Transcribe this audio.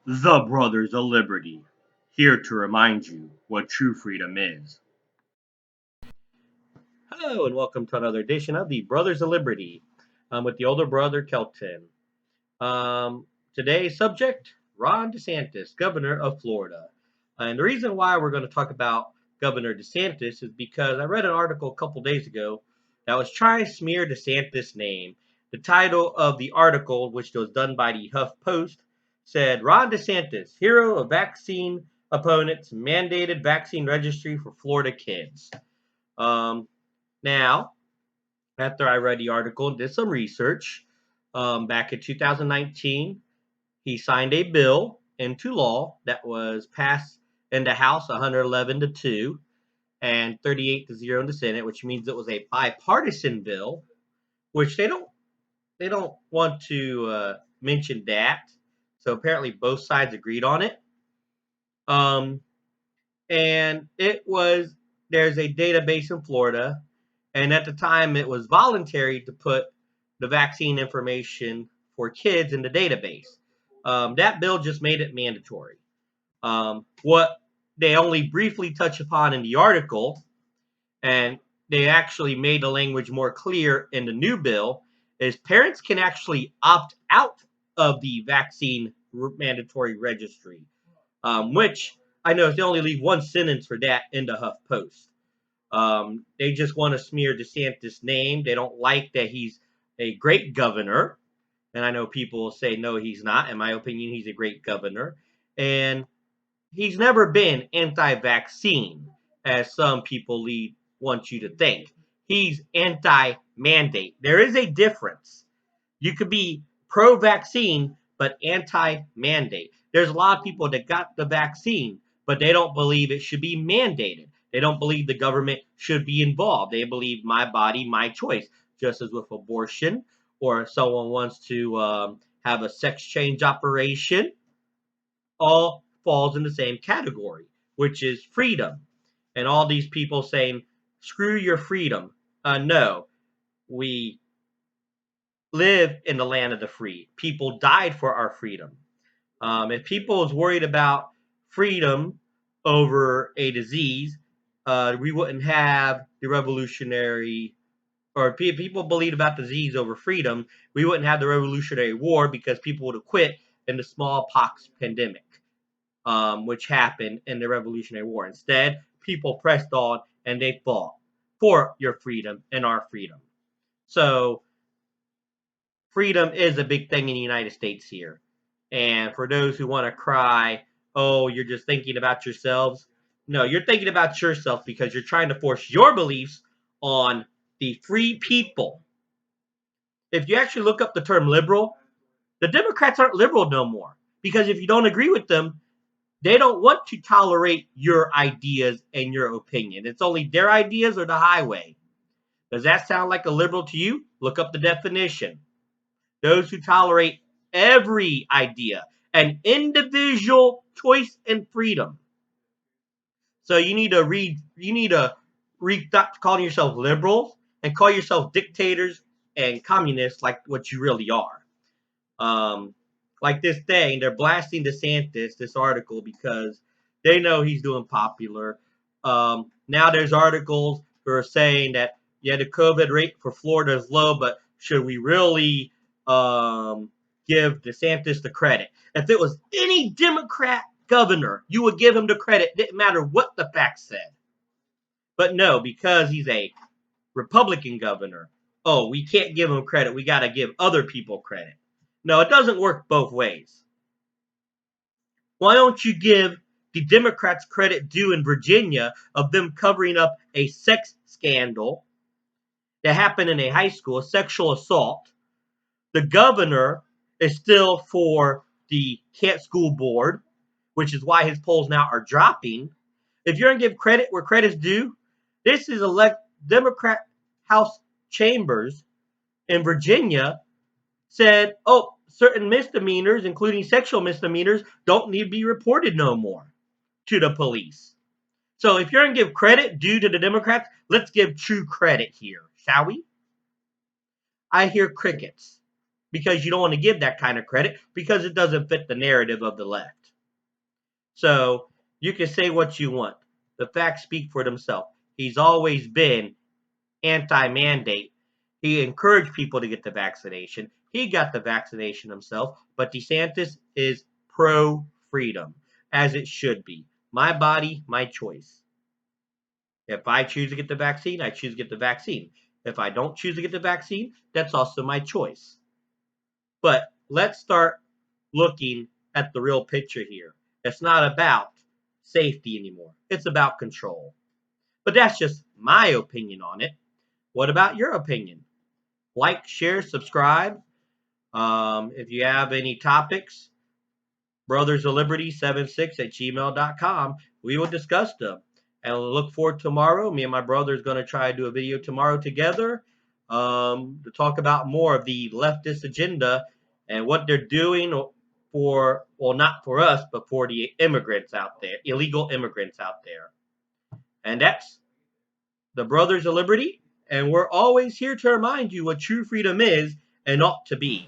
The Brothers of Liberty, here to remind you what true freedom is. Hello, and welcome to another edition of the Brothers of Liberty. I'm with the older brother, Kelton. Today's subject Ron DeSantis, governor of Florida. And the reason why we're going to talk about Governor DeSantis is because I read an article a couple days ago that was trying to smear DeSantis' name. The title of the article, which was done by the Huff Post, said Ron DeSantis, hero of vaccine opponents, mandated vaccine registry for Florida kids. Um, Now, after I read the article and did some research, back in 2019, he signed a bill into law that was passed in the House 111 to 2 and 38 to 0 in the Senate, which means it was a bipartisan bill, which they don't want to mention that. So apparently both sides agreed on it. Um, and it was there's a database in Florida, and at the time it was voluntary to put the vaccine information for kids in the database. That bill just made it mandatory. What they only briefly touch upon in the article, and they actually made the language more clear in the new bill, is parents can actually opt out of the vaccine mandatory registry, which I know they only leave one sentence for that in the Huff Post. They just want to smear DeSantis' name. They don't like that he's a great governor. And I know people will say, no, he's not. In my opinion, he's a great governor. And he's never been anti vaccine, as some people want you to think. He's anti mandate. There is a difference. You could be pro vaccine, but anti mandate. There's a lot of people that got the vaccine, but they don't believe it should be mandated. They don't believe the government should be involved. They believe my body, my choice, just as with abortion, or if someone wants to have a sex change operation, all falls in the same category, which is freedom. And all these people saying, screw your freedom. No, we live in the land of the free. People died for our freedom. If people is worried about freedom over a disease, we wouldn't have the revolutionary, or people believe about disease over freedom, we wouldn't have the Revolutionary War because people would have quit in the smallpox pandemic, which happened in the Revolutionary War. Instead, people pressed on and they fought for your freedom and our freedom. So freedom is a big thing in the United States here. And for those who want to cry, oh, you're just thinking about yourselves. No, you're thinking about yourself because you're trying to force your beliefs on the free people. If you actually look up the term liberal, the Democrats aren't liberal no more. Because if you don't agree with them, they don't want to tolerate your ideas and your opinion. It's only their ideas or the highway. Does that sound like a liberal to you? Look up the definition. Those who tolerate every idea and individual choice and freedom. So you need to stop calling yourself liberals and call yourself dictators and communists like what you really are. Um, like this thing, they're blasting DeSantis, this article, because they know he's doing popular. Now there's articles that are saying that, yeah, the COVID rate for Florida is low, but should we really give DeSantis the credit? If it was any Democrat governor, you would give him the credit. Didn't matter what the facts said. But no, because he's a Republican governor, oh, we can't give him credit. We got to give other people credit. No, it doesn't work both ways. Why don't you give the Democrats credit due in Virginia of them covering up a sex scandal that happened in a high school, a sexual assault? The governor is still for the Kent School Board, which is why his polls now are dropping. If you're going to give credit where credit's due, this is elect Democrat House chambers in Virginia said, oh, certain misdemeanors, including sexual misdemeanors, don't need to be reported no more to the police. So if you're going to give credit due to the Democrats, let's give true credit here, shall we? I hear crickets. because you don't want to give that kind of credit because it doesn't fit the narrative of the left. So you can say what you want. The facts speak for themselves. He's always been anti-mandate. He encouraged people to get the vaccination. He got the vaccination himself, but DeSantis is pro-freedom, as it should be. My body, my choice. If I choose to get the vaccine, I choose to get the vaccine. If I don't choose to get the vaccine, that's also my choice. But let's start looking at the real picture here. It's not about safety anymore. It's about control. But that's just my opinion on it. What about your opinion? Like, share, subscribe. If you have any topics, brothersofliberty76@gmail.com. We will discuss them. And we'll look forward to tomorrow. Me and my brother is going to try to do a video tomorrow together to talk about more of the leftist agenda and what they're doing for, well, not for us, but for the immigrants out there, illegal immigrants out there. And that's the Brothers of Liberty. And we're always here to remind you what true freedom is and ought to be.